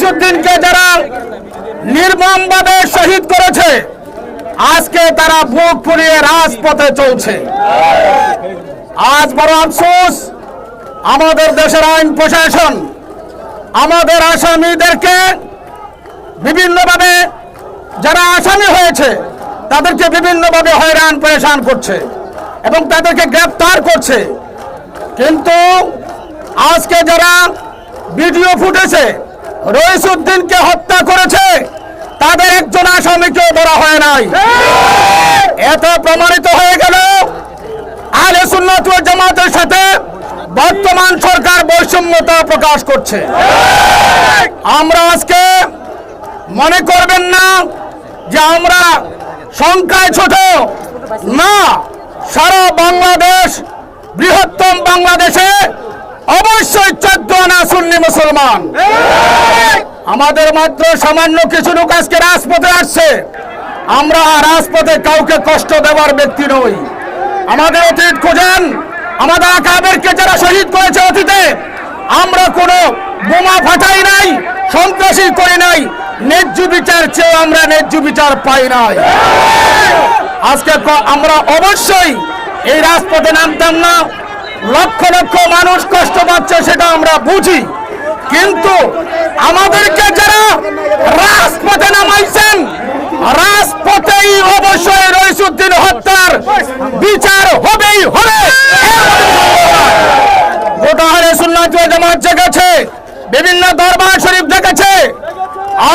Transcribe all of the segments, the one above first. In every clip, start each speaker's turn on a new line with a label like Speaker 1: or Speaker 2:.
Speaker 1: রইসুদ্দিনকে যারা নির্মমভাবে শহীদ করেছে, আজকে তারা বুক ফুলিয়ে রাজপথে চলছে। আজ বড় আফসোস, আমাদের দেশের আইন প্রশাসন আমাদের আসামিদেরকে বিভিন্নভাবে, যারা আসামি হয়েছে তাদেরকে বিভিন্নভাবে হয়রান পরেশান করছে এবং তাদেরকে গ্রেফতার করছে। কিন্তু আজকে যারা ভিডিও ফুটেছে রইসুদ্দিনকে হত্যা করেছে, তাদের একজন আসামিকেও ধরা হয় নাই। এত প্রমাণিত হয়ে গেল আহলে সুন্নাত ওয়াল জামাতের সাথে বর্তমান সরকার বৈষম্যতা প্রকাশ করছে। আমরা আজকে মনে করবেন না যে আমরা সংখ্যায় ছোট, না, সারা বাংলাদেশ, বৃহত্তম বাংলাদেশে অবশ্যই 14 আনা সুন্নি মুসলমান। আমাদের মাত্র সামান্য কিছু লোক আজকে রাজপথে আসছে। আমরা রাজপথে কাউকে কষ্ট দেওয়ার ব্যক্তি নই। আমাদের অতীত খোঁজেন, আমাদের আকাবেরকে যারা শহীদ করেছে অতীতে, আমরা কোনো বোমা ফাটাই নাই, সন্ত্রাসী করি নাই, ন্যায্য বিচার চেয়ে আমরা ন্যায্য বিচার পাই নাই। আজকে আমরা অবশ্যই এই রাজপথে নামতাম না। লক্ষ লক্ষ মানুষ কষ্ট পাচ্ছে সেটা আমরা বুঝি, কিন্তু আমাদেরকে যারা রাজপথে নামাইছেন, রাজপথেই অবশ্যই রইসুদ্দিন হত্যার বিচার হবেই হবে। গোটা আহলে সুন্নাত ওয়াল জামাত জেগেছে, বিভিন্ন দরবার শরীফ জেগেছে।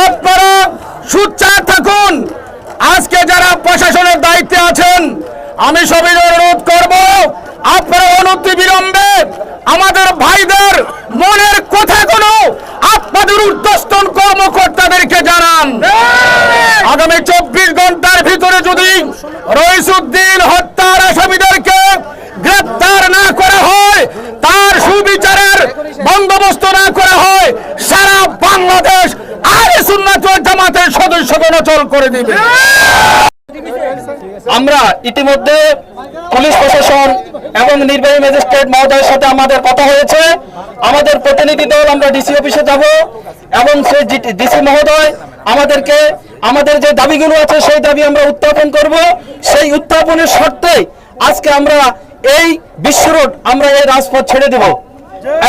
Speaker 1: আপনারা সোচ্চার থাকুন। আজকে যারা প্রশাসনের দায়িত্বে আছেন, আমি সবাই অনুরোধ করব, আপনারা অনতি বিলম্বে আমাদের ভাইদের মনের কথাগুলো আপনাদের ঊর্ধ্বতন কর্মকর্তাদেরকে জানান। আগামী 24 ঘন্টার ভিতরে যদি রইসুদ্দিন হত্যার আসামিদেরকে গ্রেফতার না করা হয়, তার সুবিচারের বন্দোবস্ত না করা হয়, সারা বাংলাদেশ আহলে সুন্নাত ওয়াল জামাতের সদস্যগণ অচল করে দিবে।
Speaker 2: আমরা ইতিমধ্যে পুলিশ প্রশাসন এবং নির্বাহী ম্যাজিস্ট্রেট মহোদয়ের সাথে আমাদের কথা হয়েছে। আমাদের প্রতিনিধি দল আমরা ডিসি অফিসে যাব এবং সেই ডিসি মহোদয় আমাদেরকে আমাদের যে দাবিগুলো আছে সেই দাবি আমরা উত্থাপন করব। সেই উত্থাপনের শর্তে আজকে আমরা এই বিশ্ব রোড, আমরা এই রাজপথ ছেড়ে দেব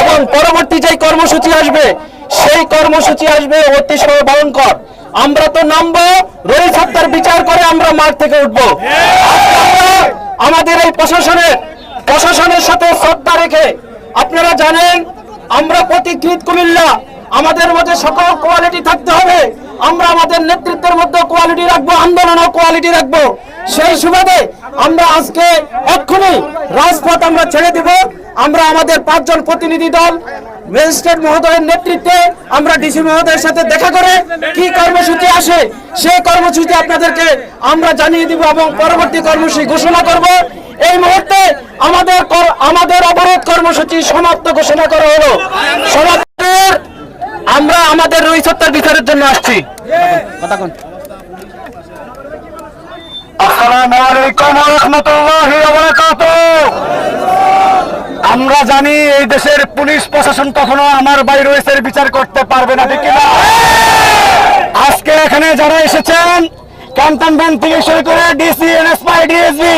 Speaker 2: এবং পরবর্তী যে কর্মসূচি আসবে সেই কর্মসূচি আসবে অতিশয় ভয়ঙ্কর। আমরা তো নামবো, রইস হত্যার বিচার করে আমরা মাঠ থেকে উঠবো। আমাদের এই প্রশাসনের সাথে শ্রদ্ধা রেখে, আপনারা জানেন আমরা প্রতিকৃত কুমিল্লা, আমাদের মধ্যে সকল কোয়ালিটি থাকতে হবে। আমরা আমাদের নেতৃত্বের মধ্যে কোয়ালিটি রাখবো, আন্দোলনও কোয়ালিটি রাখবো। সেই সুবাদে আমরা আজকে এক্ষুনি রাজপথ আমরা ছেড়ে দিব। আমরা আমাদের 5 জন প্রতিনিধি দল ম্যাজিস্ট্রেট মহোদয়ের নেতৃত্বে আমরা ডিসি মহোদয়ের সাথে দেখা করে কি কর্মসূচি আসে সেই কর্মসূচি আপনাদেরকে আমরা জানিয়ে দিব এবং পরবর্তী কর্মসূচি ঘোষণা করব। এই মুহূর্তে আমাদের অবরোধ কর্মসূচি সমাপ্ত ঘোষণা করা হলো। সমাপ্তের আমরা আমাদের রইস হত্যার বিচারের জন্য আসছি।
Speaker 1: আসসালামু আলাইকুম ওয়া রাহমাতুল্লাহি ওয়া বারাকাতুহু। আমরা জানি এই দেশের পুলিশ প্রশাসন কখনো আমার ভাই রইসের বিচার করতে পারবে না, ঠিক না? আজকে এখানে যারা এসেছেন, ক্যান্টনমেন্ট থেকে শুরু করে ডিসি, এনএসআই, ডিএসপি,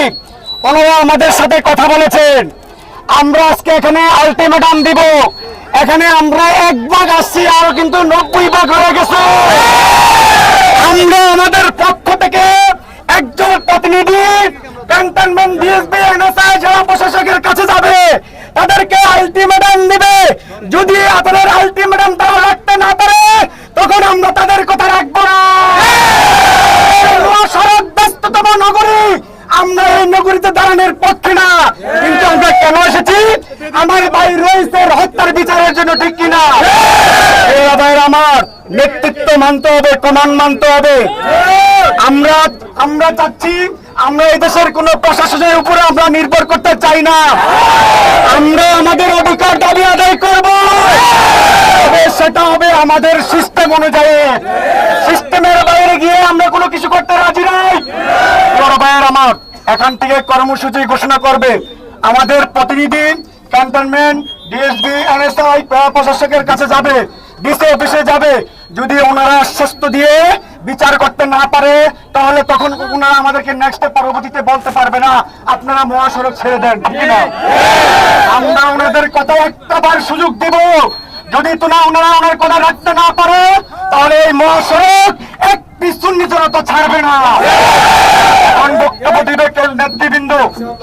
Speaker 1: ওনারা আমাদের সাথে কথা বলেছেন। আমরা আজকে এখানে আলটিমেটাম দিব। এখানে আমরা 1 ভাগ আসছি, আরো কিন্তু 90 ভাগ হয়ে গেছে। আমরা আমাদের পক্ষ থেকে একজন প্রতিনিধি ক্যান্টনমেন্ট, ডিএসপি, এনএসআই জেলা প্রশাসকের কাছে যাবে, তাদেরকে আলটিমেটাম দিবে। যদি আপনাদের আলটিমেটাম তারা রাখতে না পারে, তখন আমরা তাদের কথা রাখবো না। সড়ক ব্যস্ততম নগরী, আমরা এই নগরীতে দাঁড়ানোর পক্ষে না। কিন্তু আমরা কেন এসেছি? আমার ভাই রইসের হত্যার বিচারের জন্য, ঠিক কিনা? আমার নেতৃত্ব মানতে হবে, কমান্ড মানতে হবে। আমরা চাচ্ছি, আমরা এই দেশের কোন প্রশাসনের উপরে আমরা নির্ভর করতে চাই না। আমরা আমাদের অধিকার দাবি আদায় করব, সেটা হবে আমাদের সিস্টেম অনুযায়ী। সিস্টেমের বাইরে গিয়ে আমরা কোনো কিছু করতে রাজি নাই। বড় ভাইয়ের আমার এখান থেকে কর্মসূচি ঘোষণা করবে। আমাদের প্রতিনিধি ক্যান্টনমেন্ট, ডিএসপি, এনএসআই প্রশাসকের কাছে যাবে, ডিসি অফিসে যাবে। যদি ওনারা আশ্বস্ত দিয়ে বিচার করতে না পারে তাহলে তখন ওনারা আমাদেরকে নেক্সট পরবর্তীতে বলতে পারবে না আপনারা মহাসড়ক ছেড়ে দেন, ঠিক না? আমরা ওনাদের কথা একটাবার সুযোগ দেব, যদি ওনারা ওনার কথা রাখতে না পারে তাহলে এই মহাসড়ক একটি সুন্নি জনতা ছাড়বে না। এখন বক্তব্য দিবে নেতৃবৃন্দ,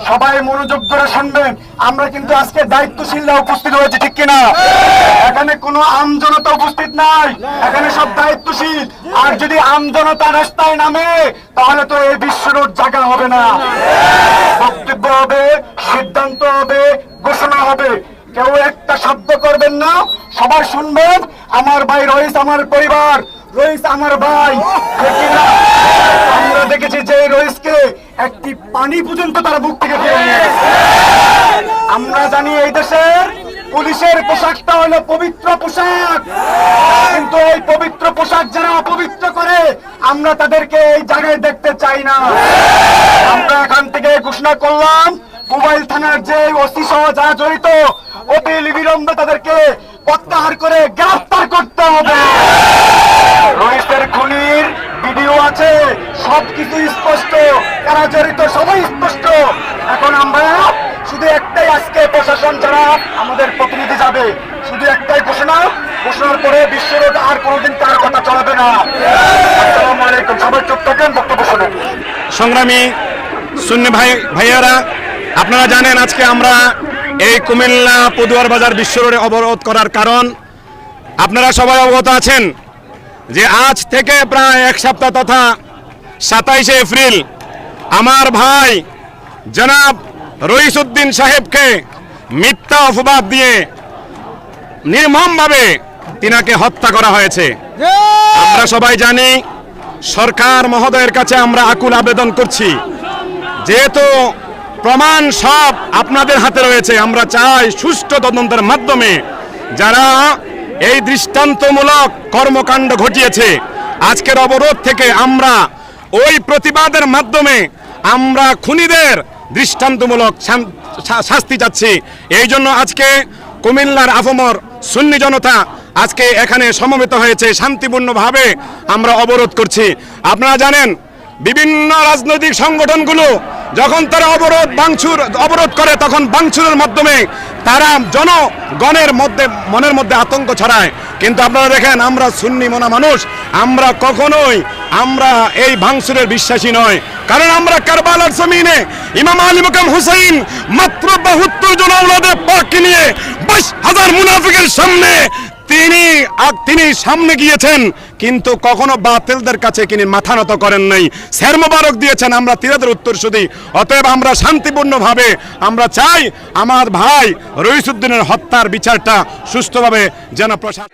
Speaker 1: সবাই মনোযোগ করে শুনবেন। আমরা কিন্তু আজকে দায়িত্বশীলরা উপস্থিত হয়েছে, ঠিক কিনা? এখানে কোনো আমজনতা উপস্থিত নাই, এখানে সব দায়িত্বশীল। আর যদি আমজনতা রাস্তায় নামে তাহলে তো এই বিশ্ব রোড জায়গা হবে না। বক্তব্য হবে, সিদ্ধান্ত হবে, ঘোষণা হবে। কেউ একটা শব্দ করবেন না, সবার শুনবেন। আমার ভাই রইস আমার পরিবার, রইস আমার ভাই, ঠিক কিনা? আমরা দেখেছি যে রইসকে একটি পানি পর্যন্ত তার বুক থেকে ফিরে নিয়ে গেছে। আমরা জানি এই দেশের পুলিশের পোশাকটা হলো পবিত্র পোশাক, কিন্তু এই পবিত্র পোশাক যারা অপবিত্র করে আমরা তাদেরকে এই জায়গায় দেখতে চাই না। আমরা এখান থেকে ঘোষণা করলাম, মোবাইল থানার যে ওসি সহ যারা জড়িত অতি বিলম্বে তাদেরকে প্রত্যাহার করে গ্রেফতার করতে হবে। রইসের খুনির ভিডিও আছে, সবকিছু স্পষ্ট, কারা জড়িত সবাই স্পষ্ট। এখন আমরা শুধু একটাই, আজকে প্রশাসন যারা আমাদের প্রতিনিধি যাবে, শুধু একটাই ঘোষণার পরে বিশ্ব রোড আর কোনোদিন কার কথা চলবে না। আসসালামু আলাইকুম, সবাই চুপ থাকেন, বক্তব্য শোনেন।
Speaker 3: সংগ্রামী সুন্নি ভাইয়েরা, আপনারা জানেন আজকে আমরা এই কুমিল্লা পদুয়ার বাজার বিশ্ব রোডে অবরোধ করার কারণ আপনারা সবাই অবগত আছেন যে আজ থেকে প্রায় এক সপ্তাহ তথা 27শে এপ্রিল আমার ভাই জনাব রইস উদ্দিন সাহেবকে মিথ্যা অপবাদ দিয়ে নির্মমভাবে তিনাকে হত্যা করা হয়েছে। আমরা সবাই জানি, সরকার মহোদয়ের কাছে আমরা আকুল আবেদন করছি, যেহেতু প্রমাণ সব আপনাদের হাতে রয়েছে, আমরা চাই সুষ্ঠু তদন্তের মাধ্যমে যারা এই দৃষ্টান্তমূলক কর্মকাণ্ড ঘটিয়েছে আজকের অবরোধ থেকে আমরা ওই প্রতিবাদের মাধ্যমে আমরা খুনিদের দৃষ্টান্তমূলক শাস্তি চাচ্ছি। এই জন্য আজকে কুমিল্লার আফমর সুন্নি জনতা আজকে এখানে সমবেত হয়েছে, শান্তিপূর্ণভাবে আমরা অবরোধ করছি। আপনারা জানেন বিভিন্ন রাজনৈতিক সংগঠনগুলো যখন তারা অবরোধ করে তখন ভাঙচুরের মাধ্যমে তারা জনগণের মনের মধ্যে আতঙ্ক ছড়ায়। কিন্তু আপনারা দেখেন, আমরা সুন্নি মনা মানুষ, আমরা কখনোই এই ভাঙচুরের বিশ্বাসী নয়। কারণ আমরা কারবালার জমিনে ইমাম আলী মুকাম হুসাইন মাত্র 72 জন আওলাদে পাককে নিয়ে 22,000 মুনাফিকের সামনে তিনি সামনে গিয়েছেন, কিন্তু কখনো বাতিলদের কাছে তিনি মাথা নত করেন নাই, সের মোবারক দিয়েছেন। আমরা তিনাদের উত্তরসূরি। অতএব আমরা শান্তিপূর্ণভাবে আমরা চাই আমার ভাই রইস উদ্দিনের হত্যার বিচারটা সুষ্ঠুভাবে যেন প্রশাসন